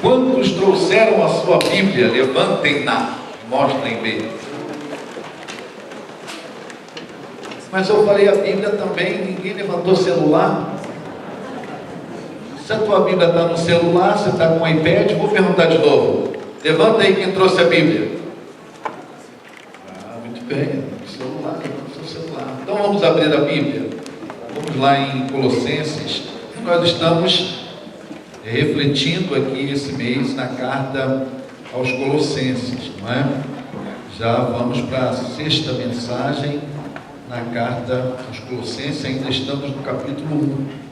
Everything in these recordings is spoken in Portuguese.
Quantos trouxeram a sua Bíblia? Levantem-na, mostrem bem. Mas eu falei a Bíblia também, ninguém levantou celular. Se a tua Bíblia está no celular, você está com um iPad, vou perguntar de novo. Levanta aí quem trouxe a Bíblia. Muito bem, no celular, levanta o seu celular. Então vamos abrir a Bíblia. Vamos lá em Colossenses. Nós estamos refletindo aqui esse mês na carta aos Colossenses, não é? Já vamos para a sexta mensagem na carta aos Colossenses, ainda estamos no capítulo 1.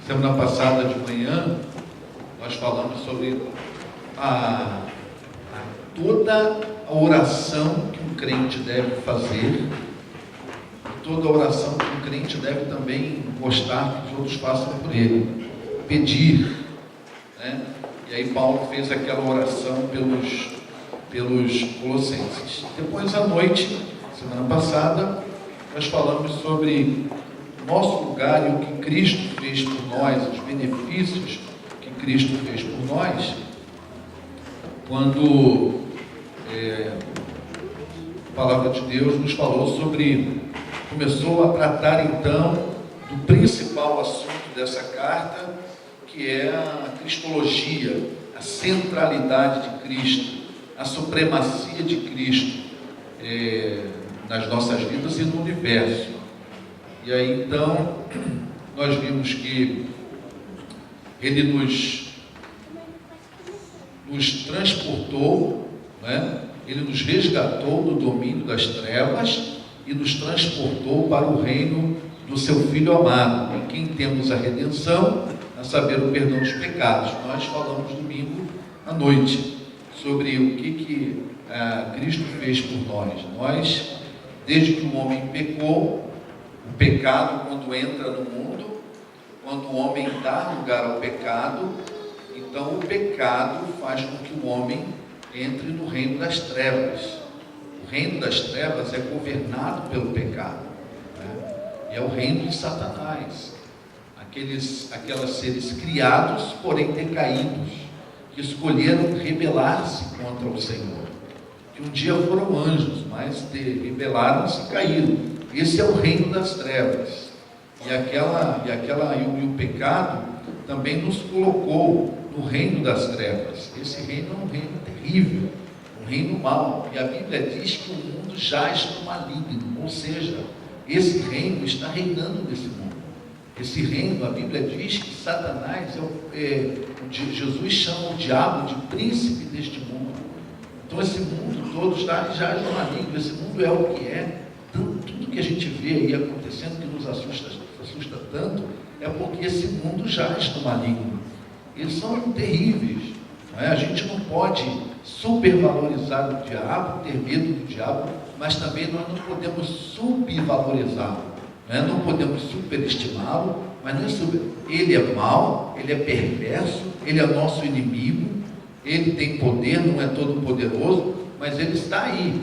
Semana passada de manhã, nós falamos sobre toda a oração que um crente deve fazer, toda a oração que um crente deve também gostar que os outros façam por ele, pedir, né? E aí Paulo fez aquela oração pelos colossenses. Depois à noite, semana passada, nós falamos sobre o nosso lugar e o que Cristo fez por nós, os benefícios que Cristo fez por nós, quando a palavra de Deus nos falou começou a tratar então do principal assunto dessa carta, que é a cristologia, a centralidade de Cristo, a supremacia de Cristo nas nossas vidas e no universo. E aí então nós vimos que Ele nos transportou, né? Ele nos resgatou do domínio das trevas e nos transportou para o reino do seu Filho amado, em quem temos a redenção, a saber, o perdão dos pecados. Nós falamos domingo à noite sobre o que Cristo fez por nós. Nós, desde que o homem pecou, o pecado, quando entra no mundo, quando o homem dá lugar ao pecado, então o pecado faz com que o homem entre no reino das trevas. O reino das trevas é governado pelo pecado, né? E é o reino de Satanás. Aquelas seres criados, porém decaídos, que escolheram rebelar-se contra o Senhor, que um dia foram anjos, mas rebelaram-se e caíram. Esse é o reino das trevas. E o pecado também nos colocou no reino das trevas. Esse reino é um reino terrível, um reino mau. E a Bíblia diz que o mundo jaz no maligno, ou seja, esse reino está reinando nesse mundo. Esse reino, a Bíblia diz que Satanás Jesus chama o diabo de príncipe deste mundo. Então esse mundo todo jaz no maligno. Esse mundo é o que é. Tudo que a gente vê aí acontecendo, que nos assusta tanto, é porque esse mundo jaz no maligno. Eles são terríveis, não é? A gente não pode supervalorizar o diabo, ter medo do diabo, mas também nós não podemos subvalorizá-lo, não é? Não podemos superestimá-lo, mas não é ele é mau, ele é perverso, ele é nosso inimigo, ele tem poder, não é todo poderoso, mas ele está aí,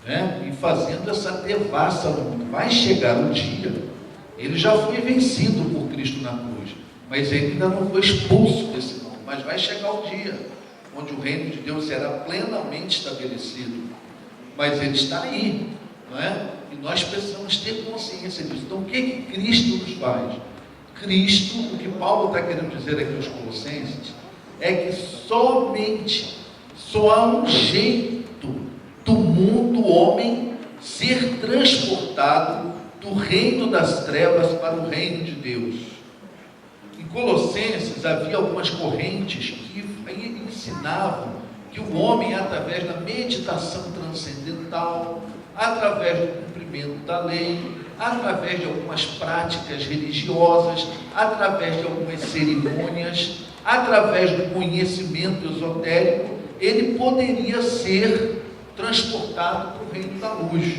né? E fazendo essa devassa no mundo. Vai chegar um dia, ele já foi vencido por Cristo na cruz, mas ele ainda não foi expulso desse mundo. Mas vai chegar o dia onde o reino de Deus será plenamente estabelecido, mas ele está aí, não é? E nós precisamos ter consciência disso. Então o que Cristo nos faz? Cristo, o que Paulo está querendo dizer aqui aos Colossenses, é que só há um jeito do mundo, homem, ser transportado do reino das trevas para o reino de Deus. Em Colossenses havia algumas correntes que ensinavam que o homem, através da meditação transcendental, através do cumprimento da lei, através de algumas práticas religiosas, através de algumas cerimônias, através do conhecimento esotérico, ele poderia ser transportado para o reino da luz,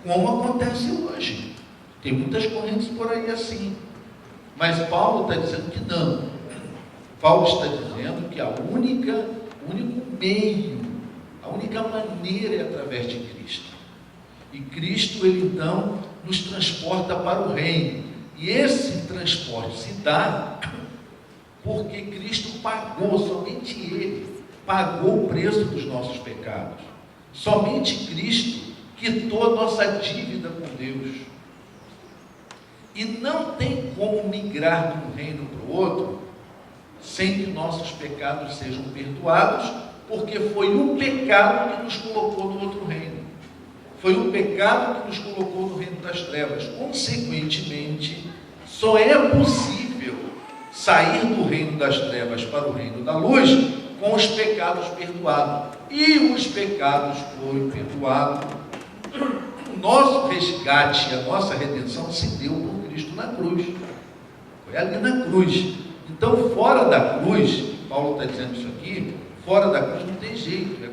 como acontece hoje. Tem muitas correntes por aí assim, mas Paulo está dizendo que não. Paulo está dizendo que o único meio, a única maneira é através de Cristo. E Cristo, ele então nos transporta para o reino. E esse transporte se dá porque Cristo pagou, somente Ele pagou o preço dos nossos pecados. Somente Cristo quitou a nossa dívida com Deus. E não tem como migrar de um reino para o outro sem que nossos pecados sejam perdoados, porque foi o pecado que nos colocou no outro reino. Foi o pecado que nos colocou no reino das trevas. Consequentemente, só é possível sair do reino das trevas para o reino da luz com os pecados perdoados. E os pecados foram perdoados. O nosso resgate, a nossa redenção se deu por Cristo na cruz. Foi ali na cruz. Então, fora da cruz, Paulo está dizendo isso aqui, fora da cruz não tem jeito,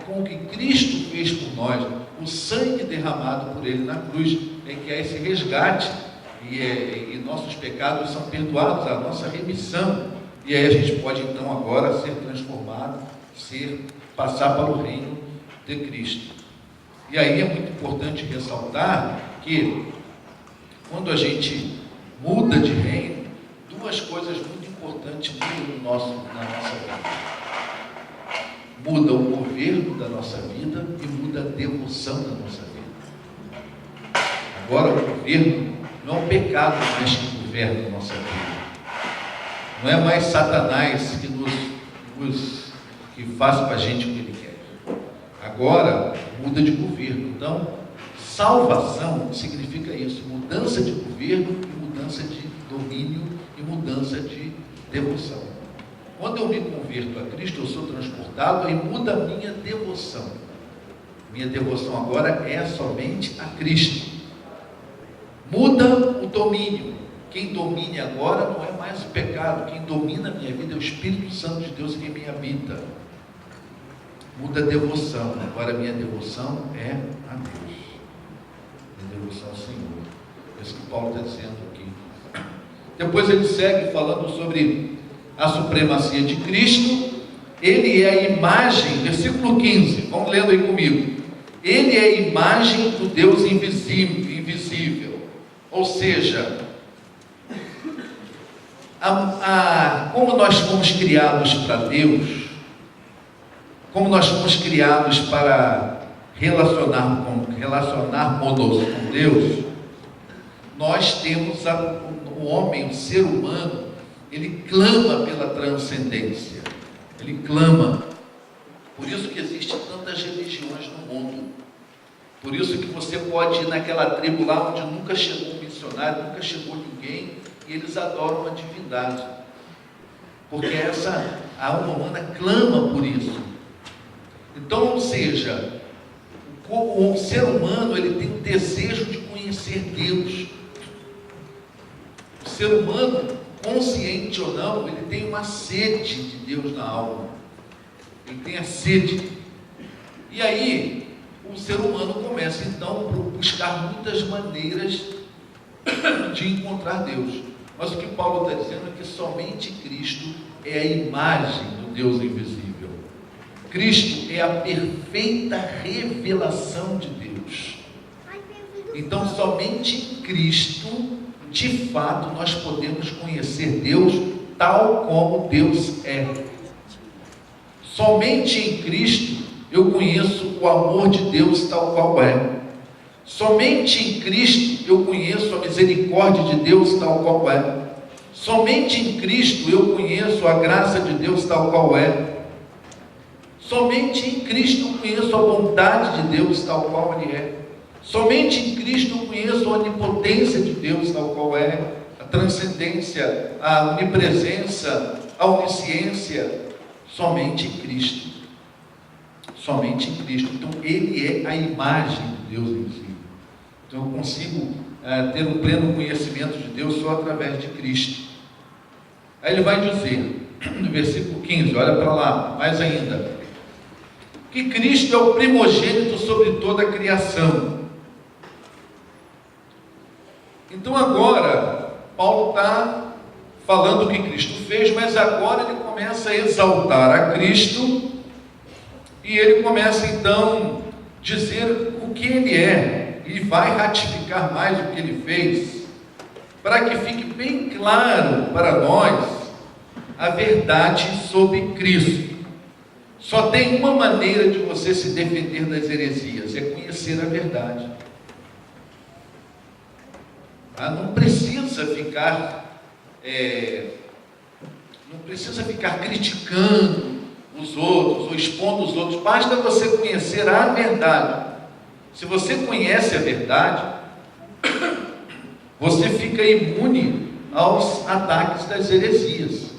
com o que Cristo fez por nós, o sangue derramado por Ele na cruz, é que há esse resgate, e nossos pecados são perdoados, a nossa remissão, e aí a gente pode então agora ser transformado, passar para o reino de Cristo. E aí é muito importante ressaltar que, quando a gente muda de reino, duas coisas muito importantes mudam na nossa vida. Muda o governo da nossa vida e muda a devoção da nossa vida. Agora, o governo não é o pecado mais que governa a nossa vida. Não é mais Satanás que faz para a gente o que ele quer. Agora, muda de governo. Então, salvação significa isso: mudança de governo e mudança de domínio e mudança de devoção. Quando eu me converto a Cristo, eu sou transportado e muda a minha devoção. Minha devoção agora é somente a Cristo. Muda o domínio. Quem domina agora não é mais o pecado. Quem domina a minha vida é o Espírito Santo de Deus que me habita. Muda a devoção. Agora minha devoção é a Deus. Minha devoção ao Senhor. É isso que Paulo está dizendo aqui. Depois ele segue falando sobre a supremacia de Cristo. Ele é a imagem, versículo 15, vamos lendo aí comigo. Ele é a imagem do Deus invisível. Ou seja, como nós fomos criados para Deus, como nós fomos criados para relacionarmos com Deus, nós temos o homem, o ser humano, ele clama pela transcendência, ele clama. Por isso que existem tantas religiões no mundo, por isso que você pode ir naquela tribo lá onde nunca chegou um missionário, nunca chegou ninguém, e eles adoram uma divindade, porque a alma humana clama por isso. Então, ou seja, o ser humano, ele tem um desejo de conhecer Deus. O ser humano, consciente ou não, ele tem uma sede de Deus na alma. Ele tem a sede. E aí, o ser humano começa então a buscar muitas maneiras de encontrar Deus. Mas o que Paulo está dizendo é que somente Cristo é a imagem do Deus invisível. Cristo é a perfeita revelação de Deus. Então, somente em Cristo, de fato, nós podemos conhecer Deus tal como Deus é. Somente em Cristo eu conheço o amor de Deus tal qual é. Somente em Cristo eu conheço a misericórdia de Deus tal qual é. Somente em Cristo eu conheço a graça de Deus tal qual é. Somente em Cristo eu conheço a bondade de Deus tal qual Ele é. Somente em Cristo eu conheço a onipotência de Deus tal qual é, a transcendência, a onipresença, a onisciência. Somente em Cristo. Somente em Cristo. Então Ele é a imagem de Deus invisível. Então eu consigo ter um pleno conhecimento de Deus só através de Cristo. Aí ele vai dizer, no versículo 15, olha para lá, mais ainda, que Cristo é o primogênito sobre toda a criação. Então agora, Paulo está falando o que Cristo fez, mas agora ele começa a exaltar a Cristo, e ele começa então a dizer o que ele é, e vai ratificar mais o que ele fez. para que fique bem claro para nós a verdade sobre Cristo. Só tem uma maneira de você se defender das heresias, é conhecer a verdade. Não precisa ficar criticando os outros ou expondo os outros, basta você conhecer a verdade. Se você conhece a verdade, você fica imune aos ataques das heresias.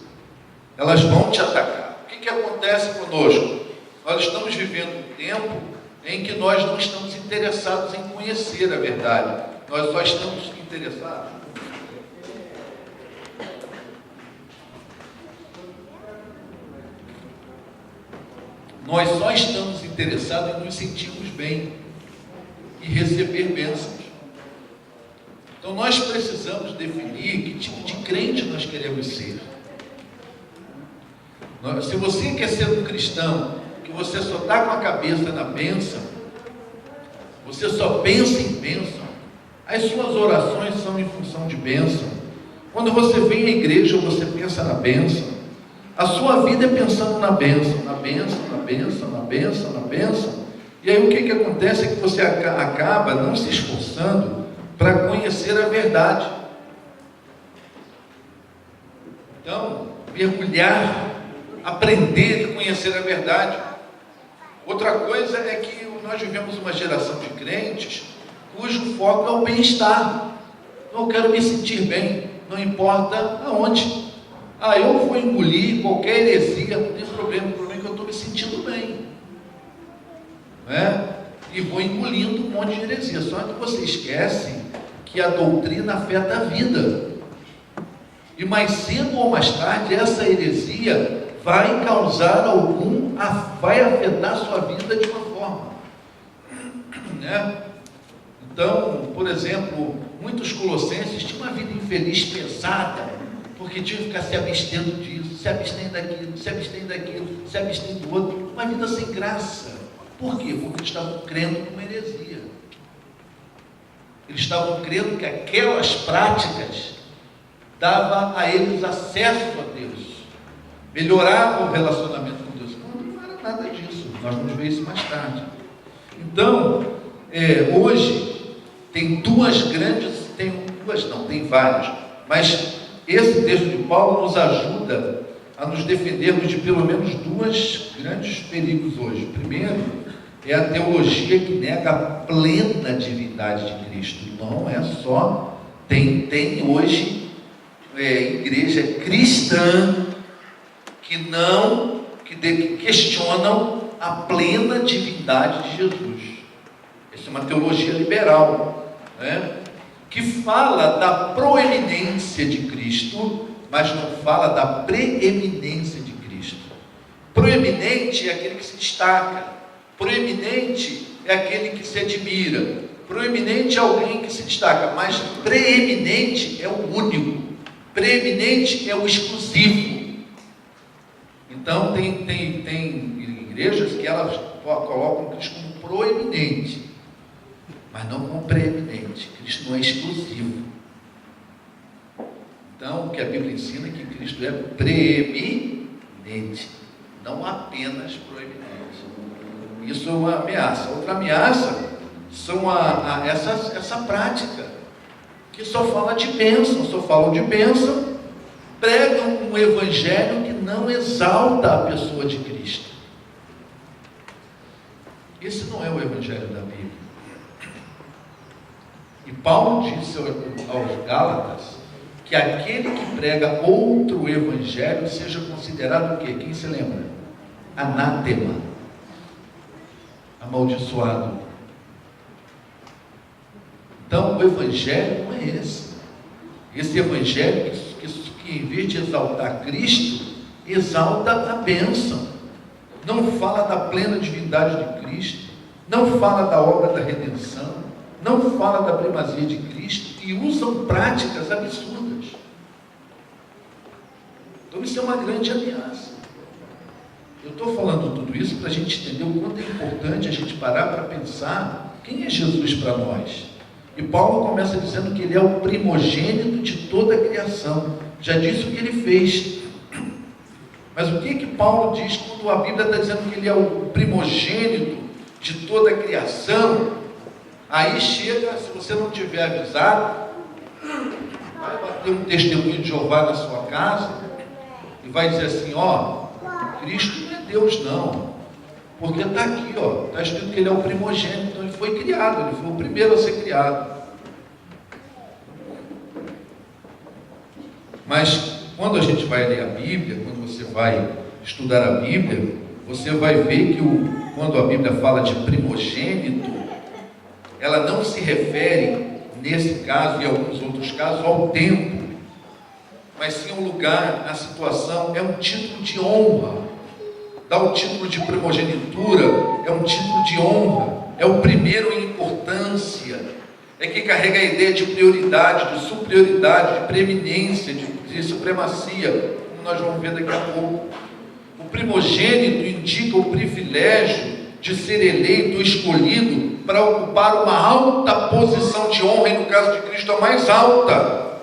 Elas vão te atacar. O que acontece conosco? Nós estamos vivendo um tempo em que nós não estamos interessados em conhecer a verdade. Nós só estamos interessados. Nós só estamos interessados em nos sentirmos bem e receber bênçãos. Então nós precisamos definir que tipo de crente nós queremos ser. Se você quer ser um cristão, que você só está com a cabeça na bênção, você só pensa em bênção, as suas orações são em função de bênção. Quando você vem à igreja, você pensa na bênção. A sua vida é pensando na bênção, na bênção, na bênção, na bênção, na bênção. E aí o que acontece é que você acaba não se esforçando para conhecer a verdade. Então, mergulhar, aprender e conhecer a verdade. Outra coisa é que nós vivemos uma geração de crentes cujo foco é o bem-estar. Eu quero me sentir bem, não importa aonde. Eu vou engolir qualquer heresia, não tem problema. O problema é que eu estou me sentindo bem, e vou engolindo um monte de heresia. Só que você esquece que a doutrina afeta a vida, e mais cedo ou mais tarde essa heresia vai causar vai afetar a sua vida de uma forma, Então, por exemplo, muitos colossenses tinham uma vida infeliz, pesada, porque tinham que ficar se abstendo disso, se abstendo daquilo, se abstendo daquilo, se abstendo do outro, uma vida sem graça. Por quê? Porque eles estavam crendo numa heresia. Eles estavam crendo que aquelas práticas davam a eles acesso a Deus, melhoravam o relacionamento com Deus. Não era nada disso, nós vamos ver isso mais tarde. Então, hoje, tem vários, mas esse texto de Paulo nos ajuda a nos defendermos de pelo menos dois grandes perigos hoje. Primeiro, é a teologia que nega a plena divindade de Cristo. Não é só, tem hoje igreja cristã que questionam a plena divindade de Jesus. Essa é uma teologia liberal, que fala da proeminência de Cristo, mas não fala da preeminência de Cristo. Proeminente é aquele que se destaca, proeminente é aquele que se admira, proeminente é alguém que se destaca, mas preeminente é o único, preeminente é o exclusivo. Então tem igrejas que elas colocam Cristo como proeminente, mas não como preeminente. Cristo não é exclusivo. Então, o que a Bíblia ensina é que Cristo é preeminente, não apenas proeminente. Isso é uma ameaça. Outra ameaça são essa prática, que só fala de bênção, pregam um evangelho que não exalta a pessoa de Cristo. Esse não é o evangelho da Bíblia. E Paulo disse aos Gálatas que aquele que prega outro evangelho seja considerado o quê? Quem se lembra? Anátema, amaldiçoado. Então o evangelho não é esse. Esse evangelho que em vez de exaltar Cristo, exalta a bênção. Não fala da plena divindade de Cristo, não fala da obra da redenção, não fala da primazia de Cristo, e usam práticas absurdas. Então isso é uma grande ameaça. Eu estou falando tudo isso para a gente entender o quanto é importante a gente parar para pensar quem é Jesus para nós. E Paulo começa dizendo que ele é o primogênito de toda a criação. Já disse o que ele fez. Mas o que Paulo diz quando a Bíblia está dizendo que ele é o primogênito de toda a criação? Aí chega, se você não tiver avisado, vai bater um testemunho de Jeová na sua casa e vai dizer assim, ó, Cristo não é Deus não, porque está aqui, ó, está escrito que ele é o primogênito, então ele foi criado, ele foi o primeiro a ser criado. Mas quando a gente vai ler a Bíblia, quando você vai estudar a Bíblia, você vai ver que quando a Bíblia fala de primogênito, ela não se refere, nesse caso e em alguns outros casos, ao tempo, mas sim ao lugar, à situação. É um título de honra. Dar o título de primogenitura é um título de honra, é o primeiro em importância, é que carrega a ideia de prioridade, de superioridade, de preeminência, de supremacia, como nós vamos ver daqui a pouco. O primogênito indica o privilégio de ser eleito ou escolhido para ocupar uma alta posição de honra, e no caso de Cristo a mais alta.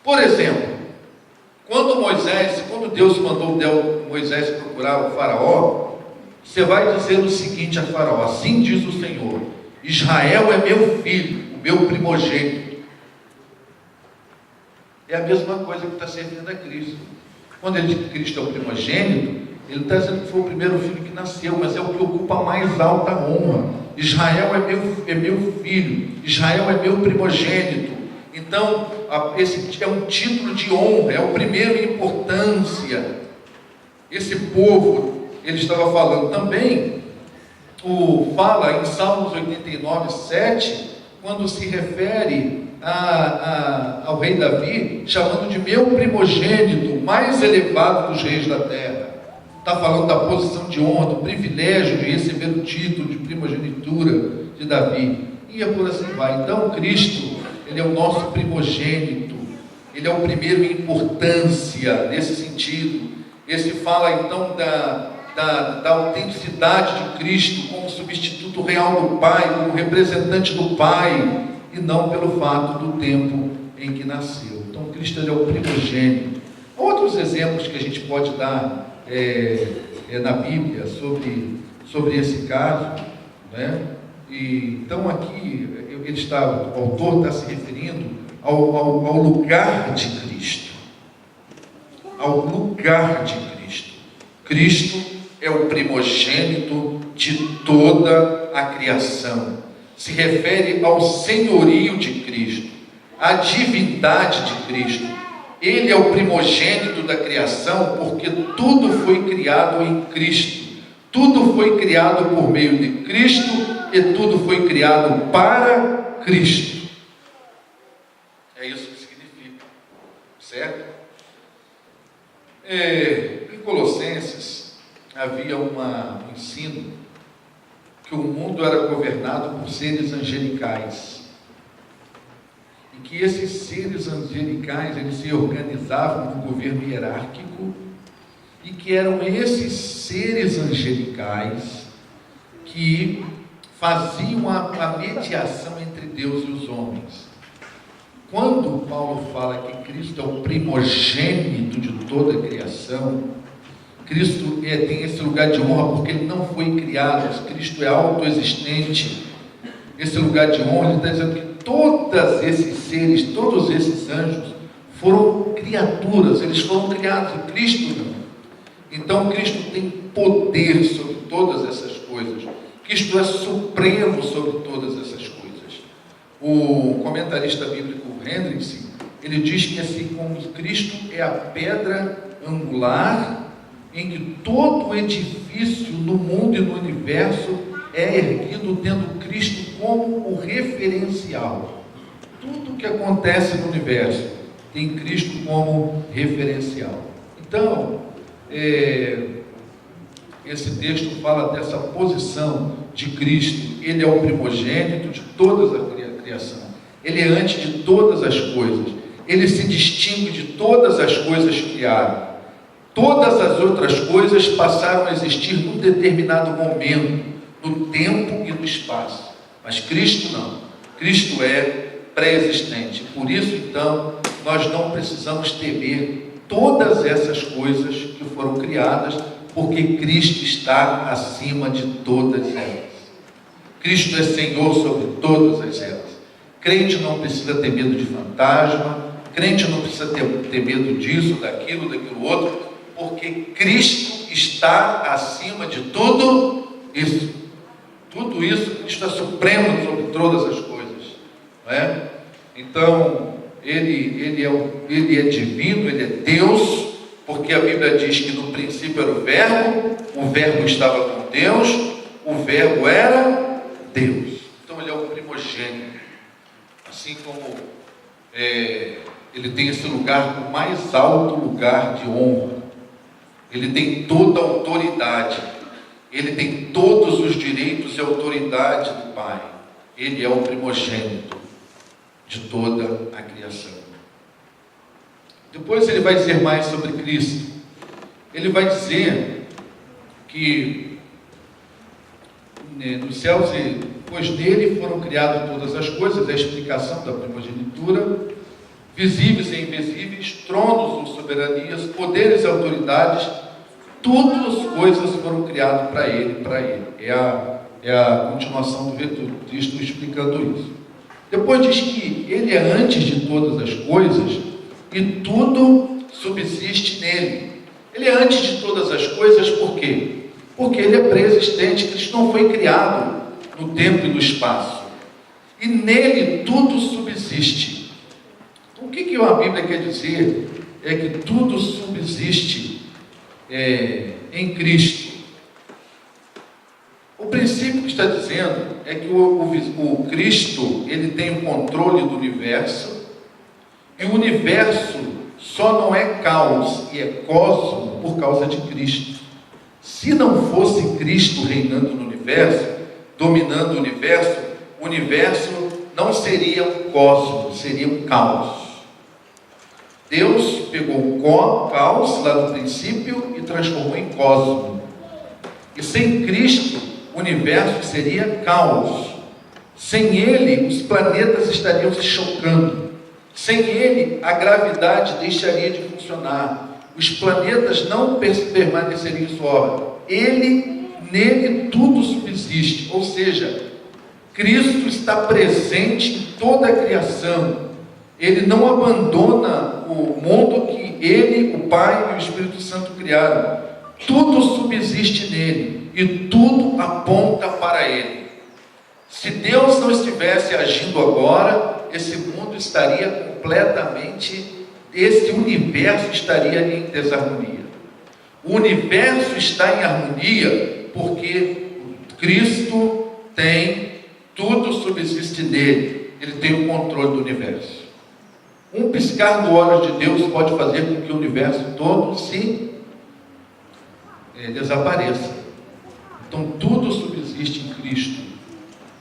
Por exemplo, quando Deus mandou Moisés procurar o faraó, você vai dizer o seguinte a faraó: assim diz o Senhor, Israel é meu filho, o meu primogênito. É a mesma coisa que está servindo a Cristo. Quando ele diz que Cristo é o primogênito, ele está dizendo que foi o primeiro filho que nasceu, mas é o que ocupa a mais alta honra. Israel é meu filho, Israel é meu primogênito. Então, esse é um título de honra, é o primeiro em importância. Esse povo, ele estava falando também, fala em Salmos 89, 7, quando se refere ao rei Davi, chamando de meu primogênito, mais elevado dos reis da terra. Está falando da posição de honra, do privilégio de receber o título de primogenitura de Davi. E por assim vai. Então, Cristo, ele é o nosso primogênito, ele é o primeiro em importância nesse sentido. Esse fala então da autenticidade de Cristo como substituto real do Pai, como representante do Pai, e não pelo fato do tempo em que nasceu. Então, Cristo, ele é o primogênito. Outros exemplos que a gente pode dar na Bíblia sobre esse caso, né? Então aqui o autor está se referindo ao lugar de Cristo, ao lugar de Cristo. Cristo é o primogênito de toda a criação. Se refere ao senhorio de Cristo, à divindade de Cristo. Ele é o primogênito da criação, porque tudo foi criado em Cristo. Tudo foi criado por meio de Cristo e tudo foi criado para Cristo. É isso que significa, certo? Em Colossenses havia um ensino que o mundo era governado por seres angelicais. E que esses seres angelicais, eles se organizavam no governo hierárquico, e que eram esses seres angelicais que faziam a mediação entre Deus e os homens. Quando Paulo fala que Cristo é o primogênito de toda a criação, Cristo tem esse lugar de honra porque ele não foi criado, Cristo é autoexistente. Esse lugar de honra, ele está dizendo que todos esses seres, todos esses anjos foram criaturas, eles foram criados, e Cristo não. Então Cristo tem poder sobre todas essas coisas. Cristo é supremo sobre todas essas coisas. O comentarista bíblico Hendrickson, ele diz que assim como Cristo é a pedra angular em que todo o edifício no mundo e no universo é erguido, tendo Cristo como o referencial. Tudo que acontece no universo tem Cristo como referencial. Então, esse texto fala dessa posição de Cristo. Ele é o primogênito de toda a criação. Ele é antes de todas as coisas. Ele se distingue de todas as coisas criadas. Todas as outras coisas passaram a existir num determinado momento, no tempo e no espaço. Mas Cristo não. Cristo é pré-existente. Por isso, então, nós não precisamos temer todas essas coisas que foram criadas, porque Cristo está acima de todas elas. Cristo é Senhor sobre todas elas. Crente não precisa ter medo de fantasma, crente não precisa ter medo disso, daquilo outro, porque Cristo está acima de tudo isso. Tudo isso, Cristo é supremo sobre todas as coisas, não é? Então, ele é divino, Ele é Deus, porque a Bíblia diz que no princípio era o Verbo estava com Deus, o Verbo era Deus. Então Ele é o primogênito, assim como Ele tem esse lugar, o mais alto lugar de honra. Ele tem toda a autoridade, Ele tem todos os direitos e autoridade do Pai. Ele é o primogênito de toda a criação. Depois ele vai dizer mais sobre Cristo. Ele vai dizer que nos céus, pois nele foram criadas todas as coisas, a explicação da primogenitura, visíveis e invisíveis, tronos ou soberanias, poderes e autoridades, todas as coisas foram criadas para ele, É a continuação do texto explicando isso. Depois diz que ele é antes de todas as coisas e tudo subsiste nele. Ele é antes de todas as coisas, por quê? Porque ele é pré-existente, Cristo não foi criado no tempo e no espaço. E nele tudo subsiste. Então, o que a Bíblia quer dizer? É que tudo subsiste em Cristo. O princípio que está dizendo é que o Cristo, ele tem o controle do universo, e o universo só não é caos e é cosmo por causa de Cristo. Se não fosse Cristo reinando no universo, dominando o universo não seria um cosmo, seria um caos. Deus pegou o caos lá no princípio e transformou em cosmo. E sem Cristo, o universo seria caos. Sem Ele, os planetas estariam se chocando. Sem Ele, a gravidade deixaria de funcionar. Os planetas não permaneceriam em sua órbita. Nele tudo subsiste. Ou seja, Cristo está presente em toda a criação. Ele não abandona o mundo que Ele, o Pai e o Espírito Santo criaram. Tudo subsiste nele e tudo aponta para Ele. Se Deus não estivesse agindo agora, esse mundo estaria esse universo estaria em desarmonia. O universo está em harmonia porque Cristo tudo subsiste nele. Ele tem o controle do universo. Um piscar do olho de Deus pode fazer com que o universo todo se desapareça. Então tudo subsiste em Cristo.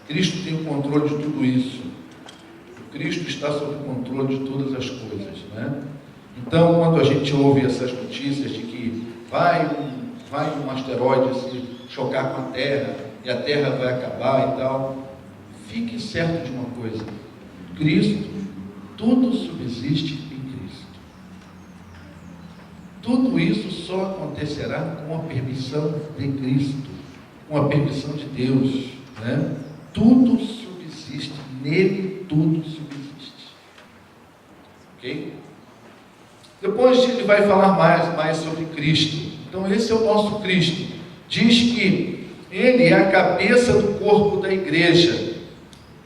Cristo tem o controle de tudo isso. Cristo está sob o controle de todas as coisas, né? Então, quando a gente ouve essas notícias de que vai um asteroide se chocar com a Terra e a Terra vai acabar e tal, fique certo de uma coisa: Cristo, tudo subsiste em Cristo. Tudo isso só acontecerá com a permissão de Cristo, com a permissão de Deus, né? Tudo subsiste, nele tudo subsiste. Ok? Depois ele vai falar mais sobre Cristo. Então esse é o nosso Cristo. Diz que ele é a cabeça do corpo da igreja.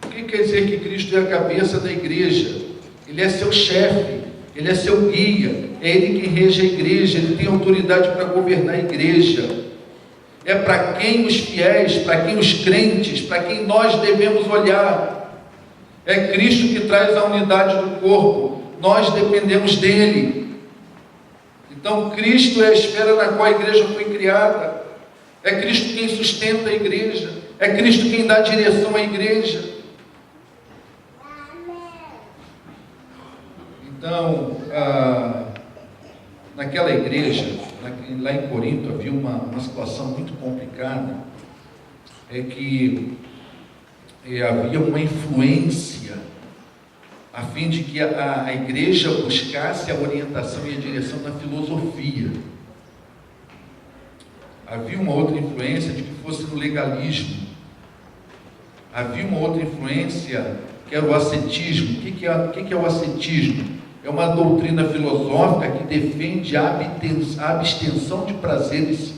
O que quer dizer que Cristo é a cabeça da igreja? Ele é seu chefe, ele é seu guia, é ele quem rege a igreja, ele tem autoridade para governar a igreja. É para quem os fiéis, para quem os crentes, para quem nós devemos olhar. É Cristo que traz a unidade do corpo, nós dependemos dele. Então Cristo é a esfera na qual a igreja foi criada. É Cristo quem sustenta a igreja, é Cristo quem dá direção à igreja. Então, naquela igreja, lá em Corinto, havia uma situação muito complicada, é que havia uma influência a fim de que a igreja buscasse a orientação e a direção da filosofia. Havia uma outra influência de que fosse no legalismo. Havia uma outra influência que era o ascetismo. O que é o ascetismo? É uma doutrina filosófica que defende a abstenção de prazeres,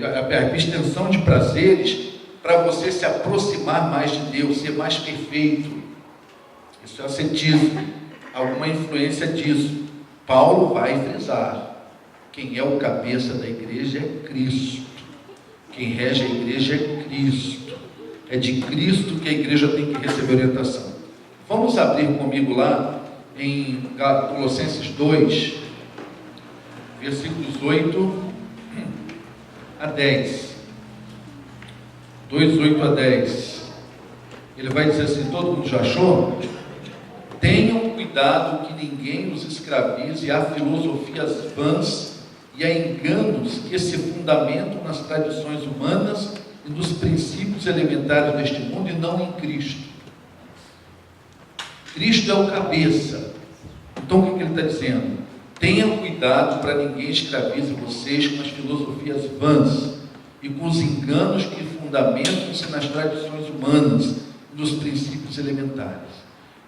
a abstenção de prazeres para você se aproximar mais de Deus, ser mais perfeito. Isso é ascetismo. Alguma influência disso. Paulo vai frisar: quem é o cabeça da igreja é Cristo. Quem rege a igreja é Cristo. É de Cristo que a igreja tem que receber orientação. Vamos abrir comigo lá em Colossenses 2, versículos 8 a 10. 2, 8 a 10. Ele vai dizer assim, todo mundo já achou? Tenham cuidado que ninguém os escravize a filosofias vãs e a enganos que se fundamentam nas tradições humanas e nos princípios elementares deste mundo e não em Cristo. Cristo é o cabeça. Então o que ele está dizendo? Tenham cuidado para ninguém escravize vocês com as filosofias vãs e com os enganos que fundamentam-se nas tradições humanas e nos princípios elementares.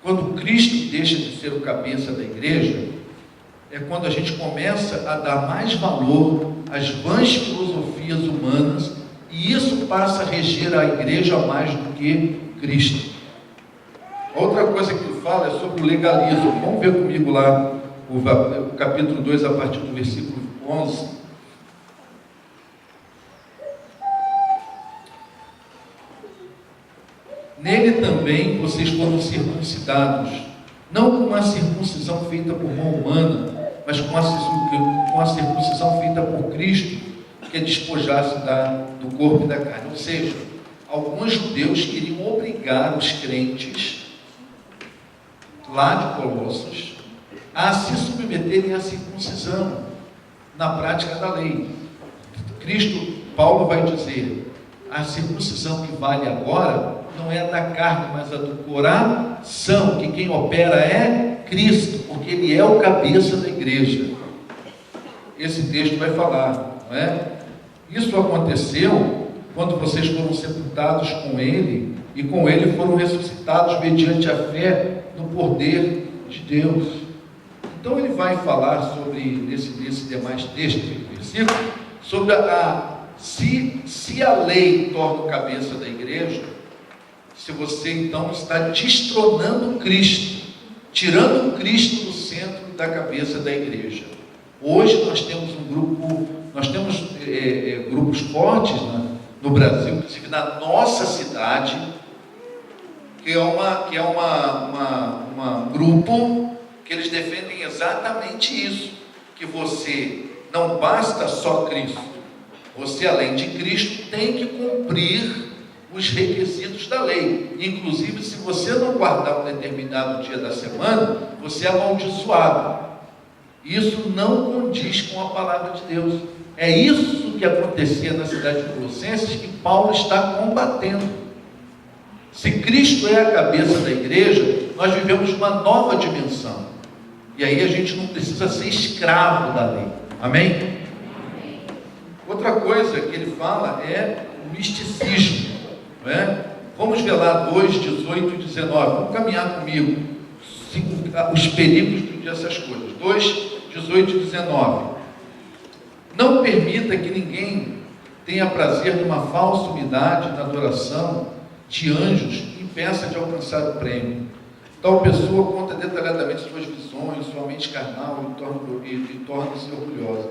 Quando Cristo deixa de ser o cabeça da igreja, é quando a gente começa a dar mais valor às vãs filosofias humanas, e isso passa a reger a igreja mais do que Cristo. Outra coisa que ele fala é sobre o legalismo. Vamos ver comigo lá o capítulo 2, a partir do versículo 11. Nele também vocês foram circuncidados, não com uma circuncisão feita por mão humana, mas com a circuncisão feita por Cristo, que despojasse do corpo e da carne. Ou seja, alguns judeus queriam obrigar os crentes lá de Colossos a se submeterem à circuncisão na prática da lei. Paulo vai dizer: a circuncisão que vale agora não é a da carne, mas a do coração, que quem opera é Cristo, porque Ele é o cabeça da igreja. Esse texto vai falar, não é? Isso aconteceu quando vocês foram sepultados com Ele, e com Ele foram ressuscitados mediante a fé no poder de Deus. Então ele vai falar sobre, nesse demais texto, versículo, sobre se a lei torna o cabeça da igreja, se você então está destronando Cristo, tirando Cristo do centro da cabeça da igreja. Hoje nós temos grupos fortes no Brasil, inclusive na nossa cidade, que é um grupo que eles defendem exatamente isso, que você não basta só Cristo, você além de Cristo tem que cumprir os requisitos da lei. Inclusive, se você não guardar um determinado dia da semana, você é amaldiçoado. Isso não condiz com a palavra de Deus. É isso que acontecia na cidade de Colossenses, que Paulo está combatendo. Se Cristo é a cabeça da igreja, nós vivemos uma nova dimensão. E aí a gente não precisa ser escravo da lei. Amém? Outra coisa que ele fala é o misticismo. Não é? Vamos ver lá 2, 18 e 19. Vamos caminhar comigo. Os perigos dessas coisas. 2, 18 e 19. Não permita que ninguém tenha prazer numa falsa humildade na adoração de anjos e impeça de alcançar o prêmio. Tal pessoa conta detalhadamente suas visões, sua mente carnal e torna-se orgulhosa.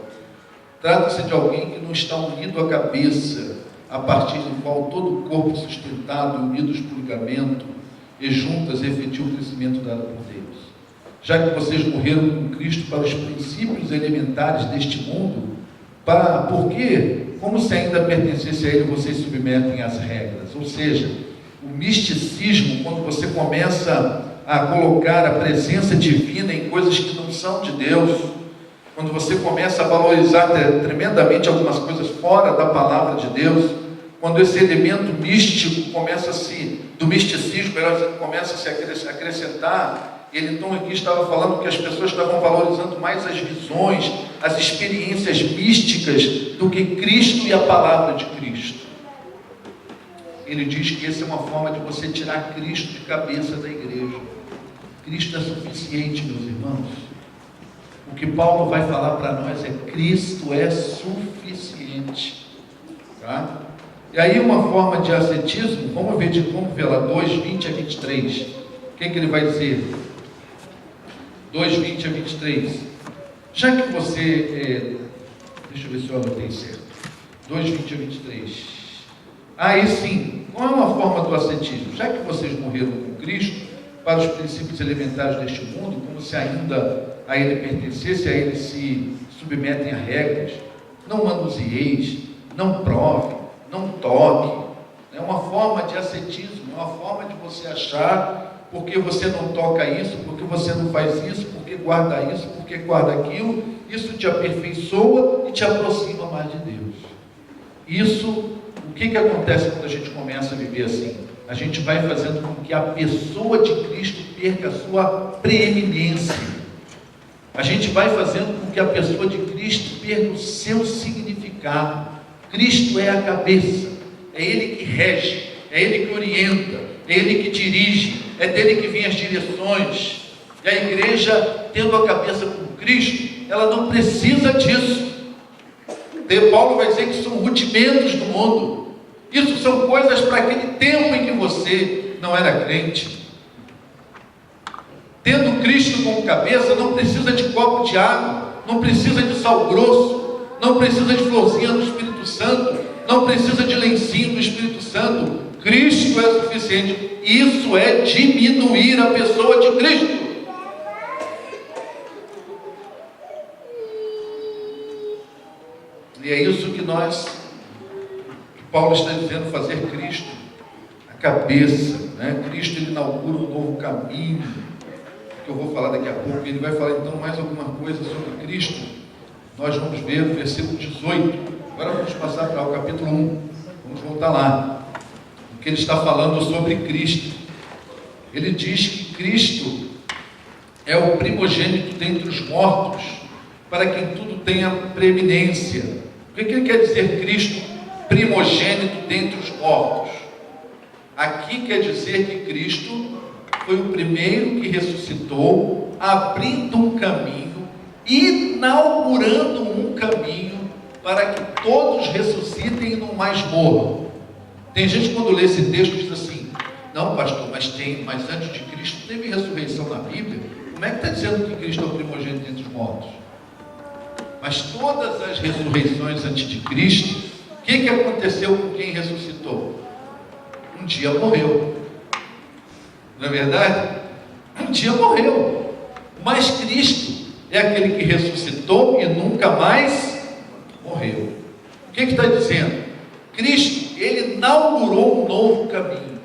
Trata-se de alguém que não está unido à cabeça, a partir do qual todo o corpo sustentado e unidos por ligamento e juntas efetua o crescimento dado por Deus. Já que vocês morreram com Cristo para os princípios elementares deste mundo, porque, como se ainda pertencesse a Ele, vocês submetem às regras. Ou seja, o misticismo, quando você começa a colocar a presença divina em coisas que não são de Deus, quando você começa a valorizar tremendamente algumas coisas fora da palavra de Deus, quando esse elemento místico começa a do misticismo, melhor dizendo, começa a se acrescentar, ele então aqui estava falando que as pessoas estavam valorizando mais as visões, as experiências místicas do que Cristo e a palavra de Cristo. Ele diz que essa é uma forma de você tirar Cristo de cabeça da igreja. Cristo é suficiente, meus irmãos. O que Paulo vai falar para nós é: Cristo é suficiente. Tá? E aí uma forma de ascetismo, vamos ver lá, 2:20 a 23. O que ele vai dizer? 2:20 a 23. Já que você, deixa eu ver se eu anotei certo. 2:20 a 23. Aí sim, qual é uma forma do ascetismo? Já que vocês morreram com Cristo para os princípios elementares deste mundo, como se ainda a ele pertencesse, a ele se submetem a regras: não manusieis, não prove, não toque. É uma forma de ascetismo, é uma forma de você achar, porque você não toca isso, porque você não faz isso, porque guarda isso, porque guarda aquilo, isso te aperfeiçoa e te aproxima mais de Deus. Isso, o que acontece quando a gente começa a viver assim? A gente vai fazendo com que a pessoa de Cristo perca a sua preeminência. A gente vai fazendo com que a pessoa de Cristo perca o seu significado. Cristo é a cabeça, é Ele que rege, é Ele que orienta, é Ele que dirige, é dele que vêm as direções. E a igreja, tendo a cabeça com Cristo, ela não precisa disso. Paulo vai dizer que são rudimentos do mundo. Isso são coisas para aquele tempo em que você não era crente. Tendo Cristo como cabeça, não precisa de copo de água, não precisa de sal grosso, não precisa de florzinha do Espírito Santo, não precisa de lencinho do Espírito Santo. Cristo é suficiente. Isso é diminuir a pessoa de Cristo. E é isso que Paulo está dizendo, fazer Cristo a cabeça, né? Cristo, ele inaugura um novo caminho, que eu vou falar daqui a pouco. Ele vai falar então mais alguma coisa sobre Cristo. Nós vamos ver o versículo 18. Agora vamos passar para o capítulo 1. Vamos voltar lá. O que ele está falando sobre Cristo. Ele diz que Cristo é o primogênito dentre os mortos, para que em tudo tenha preeminência. O que ele quer dizer, Cristo primogênito dentre os mortos? Aqui quer dizer que Cristo foi o primeiro que ressuscitou, abrindo um caminho, inaugurando um caminho para que todos ressuscitem e não mais morram. Tem gente, quando lê esse texto, diz assim: não, pastor, mas antes de Cristo teve ressurreição na Bíblia. Como é que está dizendo que Cristo é o primogênito entre os mortos? Mas todas as ressurreições antes de Cristo, o que aconteceu com quem ressuscitou? Um dia morreu. Não é verdade? Um dia morreu. Mas Cristo é aquele que ressuscitou e nunca mais morreu. O que está dizendo? Cristo, ele inaugurou um novo caminho.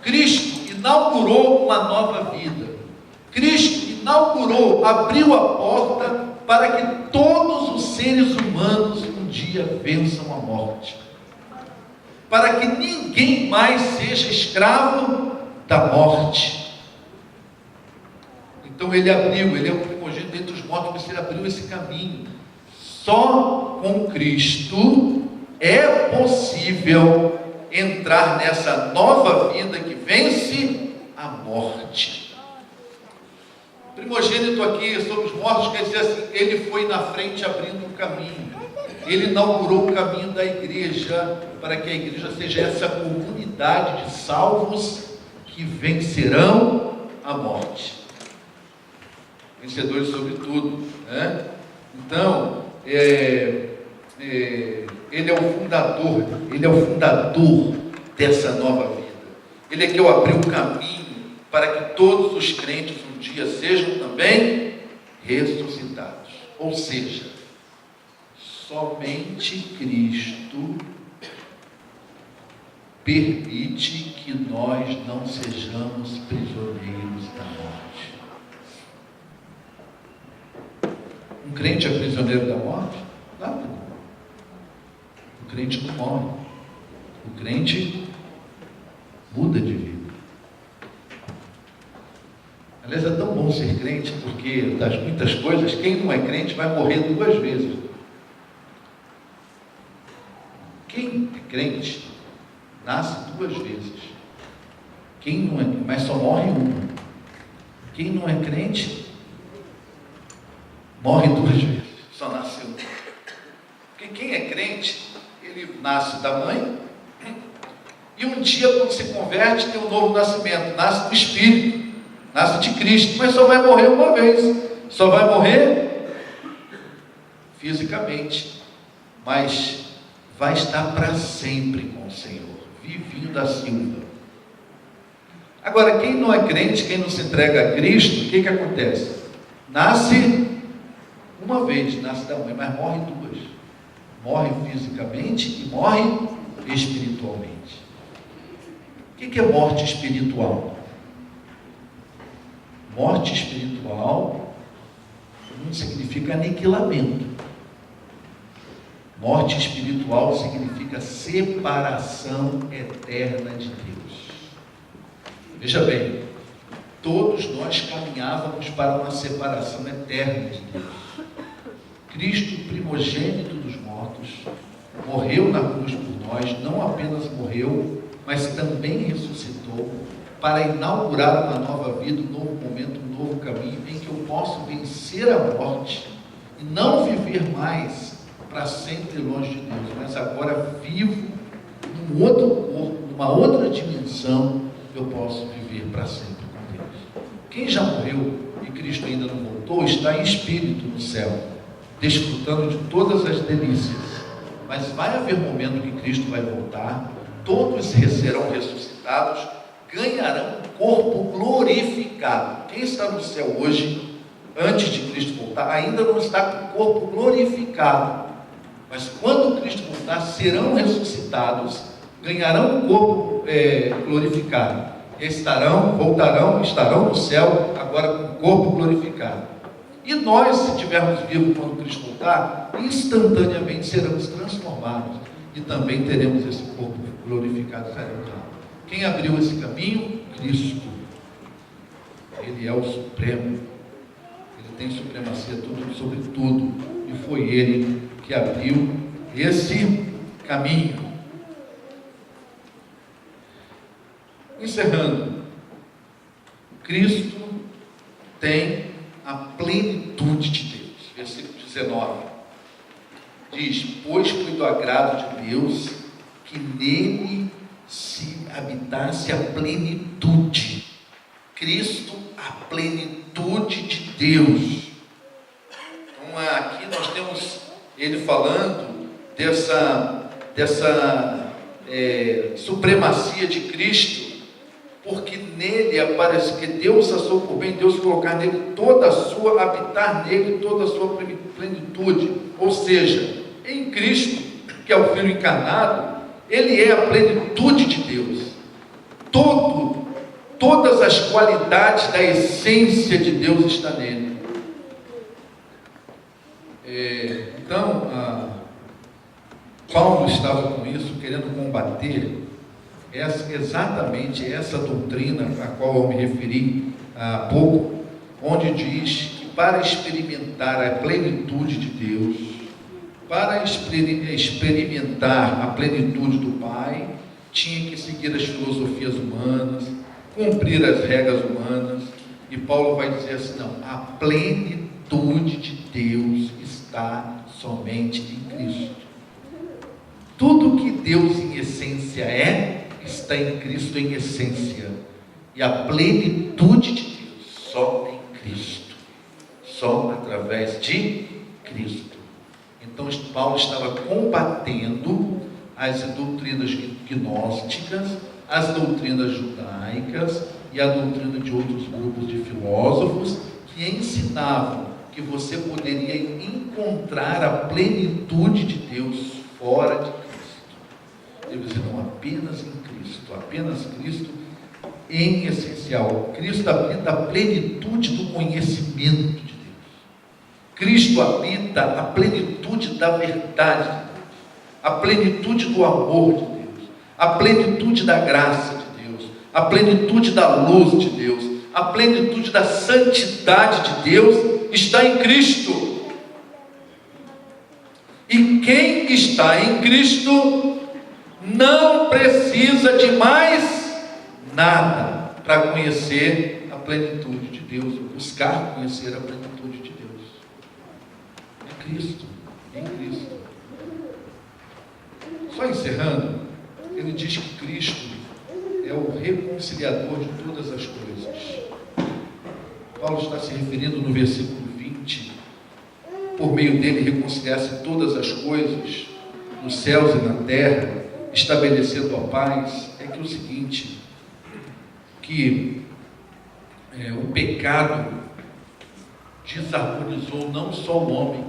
Cristo inaugurou uma nova vida. Cristo inaugurou, abriu a porta para que todos os seres humanos um dia vençam a morte. Para que ninguém mais seja escravo da morte. Então ele abriu, ele é o primogênito dentre os mortos, mas ele abriu esse caminho. Só com Cristo é possível entrar nessa nova vida que vence a morte. Primogênito aqui sobre os mortos quer dizer assim: ele foi na frente abrindo um caminho, ele inaugurou o caminho da igreja, para que a igreja seja essa comunidade de salvos que vencerão a morte, vencedores sobre tudo, né? Então ele é o fundador dessa nova vida. Ele é que abriu o caminho para que todos os crentes um dia sejam também ressuscitados. Ou seja, somente Cristo permite que nós não sejamos prisioneiros da morte. Um crente é prisioneiro da morte? Não. O crente não morre. O O crente muda de vida. Aliás, é tão bom ser crente, porque das muitas coisas, quem não é crente vai morrer 2 vezes. Quem é crente nasce 2 vezes. Quem não é, mas só morre uma. Quem não é crente morre 2 vezes, só nasce uma. Porque quem é crente, ele nasce da mãe, e um dia, quando se converte, tem um novo nascimento, nasce do Espírito, nasce de Cristo, mas só vai morrer uma vez, só vai morrer fisicamente, mas vai estar para sempre com o Senhor. Vivinho da Silva. Agora, quem não é crente, quem não se entrega a Cristo, o que acontece? Nasce uma vez, nasce da mãe, mas morre 2. Morre fisicamente e morre espiritualmente. O que é morte espiritual? Morte espiritual não significa aniquilamento. Morte espiritual significa separação eterna de Deus. Veja bem, todos nós caminhávamos para uma separação eterna de Deus. Cristo, primogênito dos mortos, morreu na cruz por nós, não apenas morreu, mas também ressuscitou para inaugurar uma nova vida, um novo momento, um novo caminho em que eu posso vencer a morte e não viver mais para sempre longe de Deus, mas agora vivo num outro corpo, numa outra dimensão, eu posso viver para sempre com Deus. Quem já morreu e Cristo ainda não voltou, está em espírito no céu, desfrutando de todas as delícias, mas vai haver momento que Cristo vai voltar, todos serão ressuscitados, ganharão um corpo glorificado. Quem está no céu hoje, antes de Cristo voltar, ainda não está com o corpo glorificado, mas quando Cristo voltar, serão ressuscitados, ganharão um corpo glorificado, estarão no céu, agora com o corpo glorificado. E nós, se estivermos vivos quando Cristo voltar, instantaneamente seremos transformados e também teremos esse corpo glorificado. Quem abriu esse caminho? Cristo. Ele é o Supremo, ele tem supremacia sobre tudo, e foi ele que abriu esse caminho. Encerrando, Cristo tem a plenitude de Deus. Versículo 19 diz: pois foi do agrado de Deus que nele se habitasse a plenitude. Cristo, a plenitude de Deus. Então aqui nós temos ele falando dessa supremacia de Cristo, porque nele aparece que Deus achou por bem, Deus colocar nele habitar nele toda a sua plenitude, ou seja, em Cristo, que é o Filho encarnado, ele é a plenitude de Deus, todas as qualidades da essência de Deus está nele. Então, Paulo estava com isso, querendo combater exatamente essa doutrina a qual eu me referi há pouco, onde diz que para experimentar a plenitude de Deus, para experimentar a plenitude do Pai, tinha que seguir as filosofias humanas, cumprir as regras humanas, e Paulo vai dizer assim: não, a plenitude de Deus está somente em Cristo. Tudo que Deus em essência está em Cristo em essência, e a plenitude de Deus só em Cristo, só através de Cristo. Então Paulo estava combatendo as doutrinas gnósticas, as doutrinas judaicas e a doutrina de outros grupos de filósofos que ensinavam que você poderia encontrar a plenitude de Deus fora de Cristo. Ele dizia: não, apenas em Cristo, apenas Cristo em essencial. Cristo habita a plenitude do conhecimento de Deus. Cristo habita a plenitude da verdade de Deus, a plenitude do amor de Deus, a plenitude da graça de Deus, a plenitude da luz de Deus, a plenitude da santidade de Deus está em Cristo. E quem está em Cristo não precisa de mais nada para conhecer a plenitude de Deus, buscar conhecer a plenitude de Deus. É Cristo, em Cristo. Só encerrando, ele diz que Cristo é o reconciliador de todas as coisas. Paulo está se referindo no versículo 20, por meio dele reconciliar-se todas as coisas, nos céus e na terra, estabelecendo a paz. É que o seguinte, que o pecado desarmonizou não só o homem,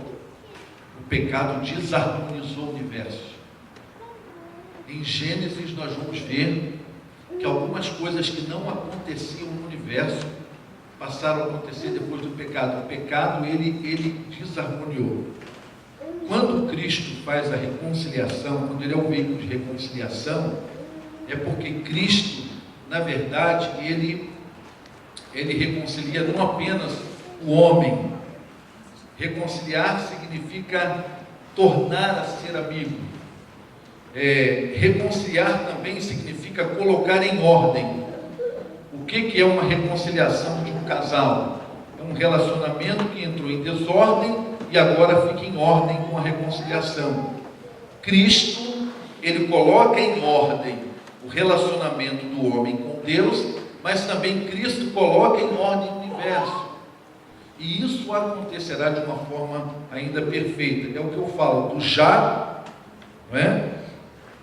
o pecado desarmonizou o universo. Em Gênesis nós vamos ver que algumas coisas que não aconteciam no universo passaram a acontecer depois do pecado. O pecado, ele desarmoniou. Quando Cristo faz a reconciliação, quando ele é o veículo de reconciliação, é porque Cristo, na verdade, ele reconcilia não apenas o homem. Reconciliar significa tornar a ser amigo. Reconciliar também significa colocar em ordem. O que é uma reconciliação de um casal? É um relacionamento que entrou em desordem e agora fica em ordem com a reconciliação. Cristo, ele coloca em ordem o relacionamento do homem com Deus, mas também Cristo coloca em ordem o universo. E isso acontecerá de uma forma ainda perfeita. É o que eu falo, do já, não é?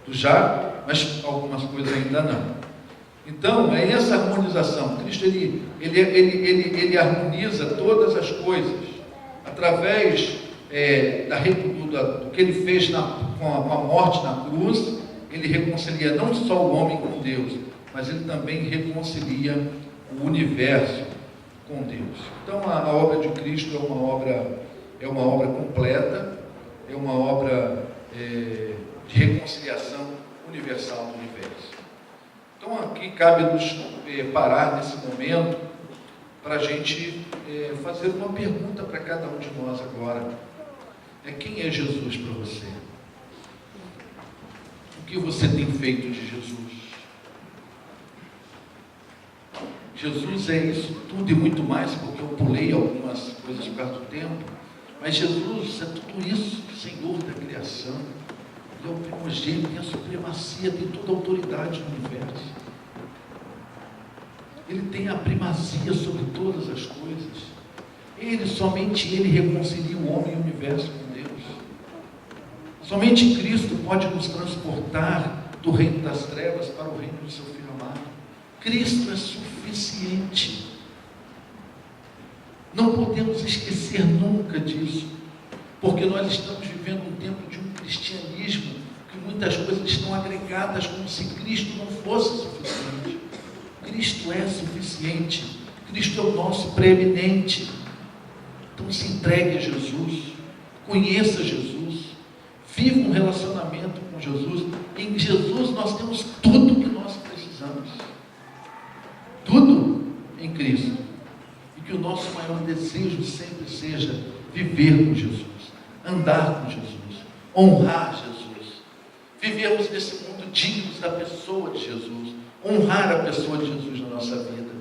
Do já, mas algumas coisas ainda não. Então, é essa harmonização. Cristo, ele harmoniza todas as coisas através do que ele fez com a morte na cruz. Ele reconcilia não só o homem com Deus, mas ele também reconcilia o universo com Deus. Então, a obra de Cristo é uma obra completa, é uma obra de reconciliação universal do universo. Então aqui cabe-nos parar nesse momento para a gente fazer uma pergunta para cada um de nós agora. Quem é Jesus para você? O que você tem feito de Jesus? Jesus é isso tudo e muito mais, porque eu pulei algumas coisas por causa do tempo, mas Jesus é tudo isso, Senhor da criação. Ele é o primogênito, tem a supremacia, tem toda a autoridade no universo. Ele tem a primazia sobre todas as coisas. Somente Ele reconcilia o homem e o universo com Deus. Somente Cristo pode nos transportar do reino das trevas para o reino do seu Filho amado. Cristo é suficiente. Não podemos esquecer nunca disso, porque nós estamos vivendo um tempo de um cristianismo que muitas coisas estão agregadas como se Cristo não fosse suficiente. Cristo é suficiente. Cristo é o nosso preeminente. Então se entregue a Jesus, conheça Jesus, viva um relacionamento com Jesus. Em Jesus nós temos tudo que nós precisamos, tudo em Cristo. E que o nosso maior desejo sempre seja viver com Jesus, andar com Jesus, honrar Jesus, vivermos nesse mundo dignos da pessoa de Jesus, honrar a pessoa de Jesus na nossa vida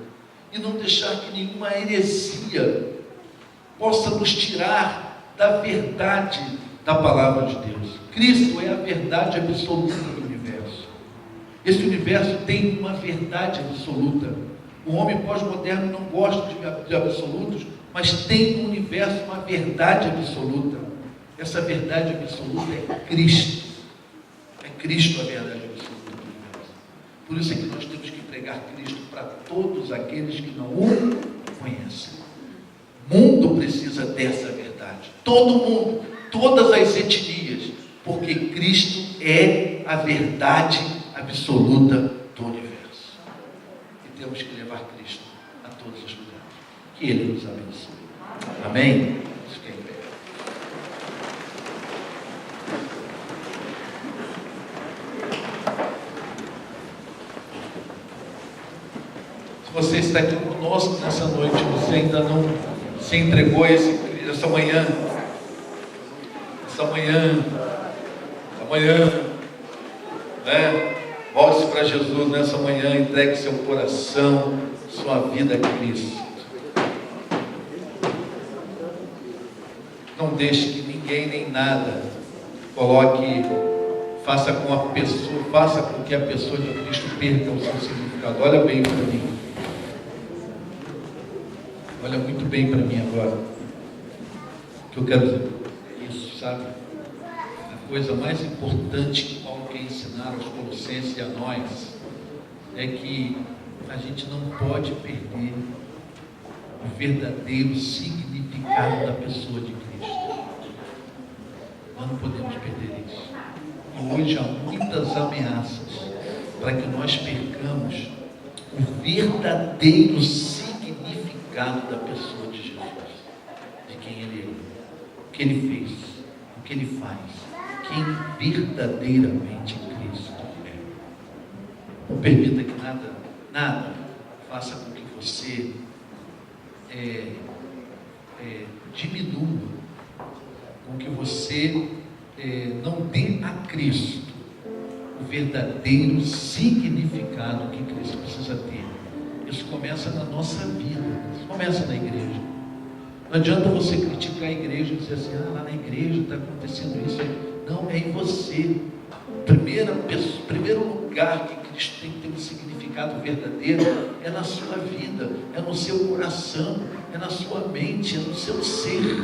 e não deixar que nenhuma heresia possa nos tirar da verdade da palavra de Deus. Cristo é a verdade absoluta do universo. Esse universo tem uma verdade absoluta. O homem pós-moderno não gosta de absolutos, mas tem no universo uma verdade absoluta. Essa verdade absoluta é Cristo. É Cristo a verdade absoluta do universo. Por isso é que nós temos que pregar Cristo para todos aqueles que não o conhecem. O mundo precisa dessa verdade. Todo mundo, todas as etnias, porque Cristo é a verdade absoluta do universo. E temos que levar Cristo a todos os lugares. Que Ele nos abençoe. Amém? está aqui conosco nessa noite, você ainda não se entregou a essa manhã, né? Volte para Jesus nessa manhã, entregue seu coração, sua vida a Cristo. Não deixe que ninguém nem nada faça com que a pessoa de Cristo perca o seu significado. Olha bem para mim. Olha muito bem para mim agora. O que eu quero dizer é isso, sabe? A coisa mais importante que Paulo quer ensinar aos Colossenses e a nós é que a gente não pode perder o verdadeiro significado da pessoa de Cristo. Nós não podemos perder isso. E hoje há muitas ameaças para que nós percamos o verdadeiro significado da pessoa de Jesus, de quem Ele é, o que Ele fez, o que Ele faz, quem verdadeiramente Cristo é. Não permita que nada faça com que você diminua, com que você não dê a Cristo o verdadeiro significado que Cristo precisa ter. Isso começa na nossa vida, isso começa na igreja. Não adianta você criticar a igreja e dizer assim, lá na igreja está acontecendo isso. Não, é em você. Primeiro lugar que Cristo tem que ter um significado verdadeiro é na sua vida, é no seu coração, é na sua mente, é no seu ser.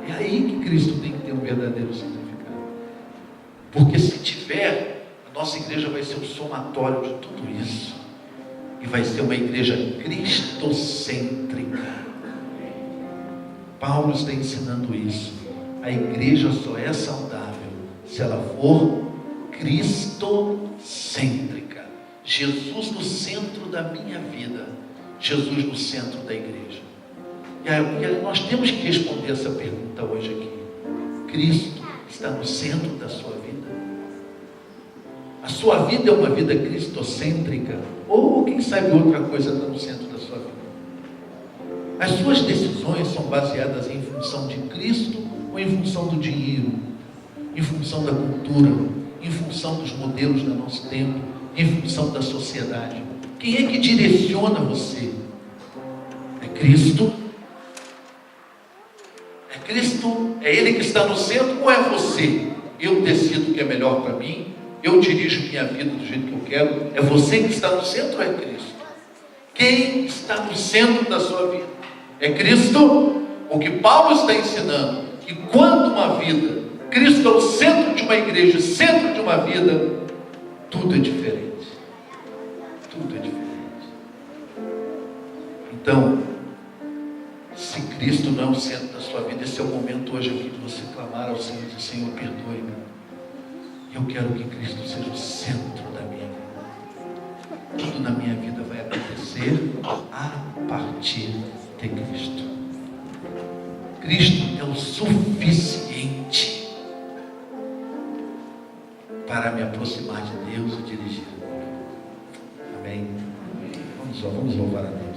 É aí que Cristo tem que ter um verdadeiro significado. Porque se tiver, a nossa igreja vai ser o somatório de tudo isso. E vai ser uma igreja cristocêntrica. Paulo está ensinando isso. A igreja só é saudável se ela for cristocêntrica. Jesus no centro da minha vida, Jesus no centro da igreja. E aí nós temos que responder essa pergunta hoje aqui. Cristo está no centro da sua vida? A sua vida é uma vida cristocêntrica? Ou quem sabe outra coisa está no centro da sua vida? As suas decisões são baseadas em função de Cristo ou em função do dinheiro, em função da cultura, em função dos modelos do nosso tempo, em função da sociedade? Quem é que direciona você? É Cristo? É Cristo? É Ele que está no centro ou é você? Eu decido o que é melhor para mim, eu dirijo minha vida do jeito que eu quero. É você que está no centro ou é Cristo? Quem está no centro da sua vida? É Cristo? O que Paulo está ensinando, que quando uma vida, Cristo é o centro de uma igreja, centro de uma vida, tudo é diferente. Tudo é diferente. Então, se Cristo não é o centro da sua vida, esse é o momento hoje aqui de você clamar ao Senhor e dizer: Senhor, perdoe-me. Eu quero que Cristo seja o centro da minha vida. Tudo na minha vida vai acontecer a partir de Cristo. Cristo é o suficiente para me aproximar de Deus e dirigir. Amém? Vamos louvar a Deus.